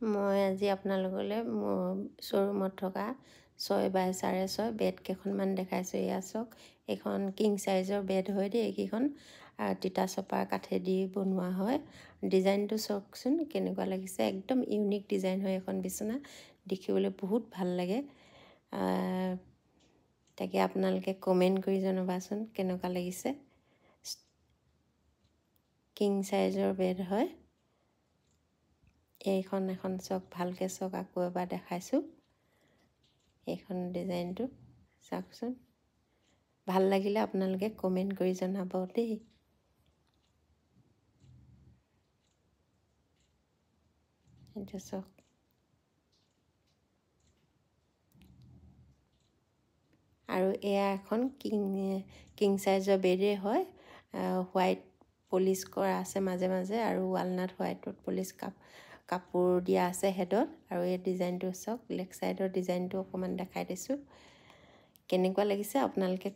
মই আজি আপোনালোকলৈ মোৰ শ্ব'ৰুমত থকা 6x6.5 বেড কেইখনমান দেখাইছোঁ। এয়া চাওক, এইখন কিং চাইজৰ বেড হয় দেই। এইকেইখন তিতা চপা কাঠেদি বনোৱা হয়। ডিজাইনটো চাওকচোন কেনেকুৱা লাগিছে, একদম ইউনিক ডিজাইন হয় এখন বিচনা, দেখিবলৈ বহুত ভাল লাগে। তাকে আপোনালোকে কমেণ্ট কৰি জনাবাচোন কেনেকুৱা লাগিছে। কিং চাইজৰ বেড হয়। এইখন এখন চাওক, ভালকৈ চাওক, আকৌ এবাৰ দেখাইছোঁ। এইখন ডিজাইনটো চাওকচোন, ভাল লাগিলে আপোনালোকে কমেণ্ট কৰি জনাব দেই। এইটো চাওক, আৰু এয়া এখন কিং চাইজৰ বেডেই হয়। হোৱাইট পলিচ কৰা আছে মাজে মাজে, আৰু ৱালনাট হোৱাইটত পলিচ কাপোৰ দিয়া আছে হেডত। আৰু এই ডিজাইনটো চাওক, লেগ চাইডৰ ডিজাইনটো অকণমান দেখাই দিছোঁ। কেনেকুৱা লাগিছে আপোনালোকে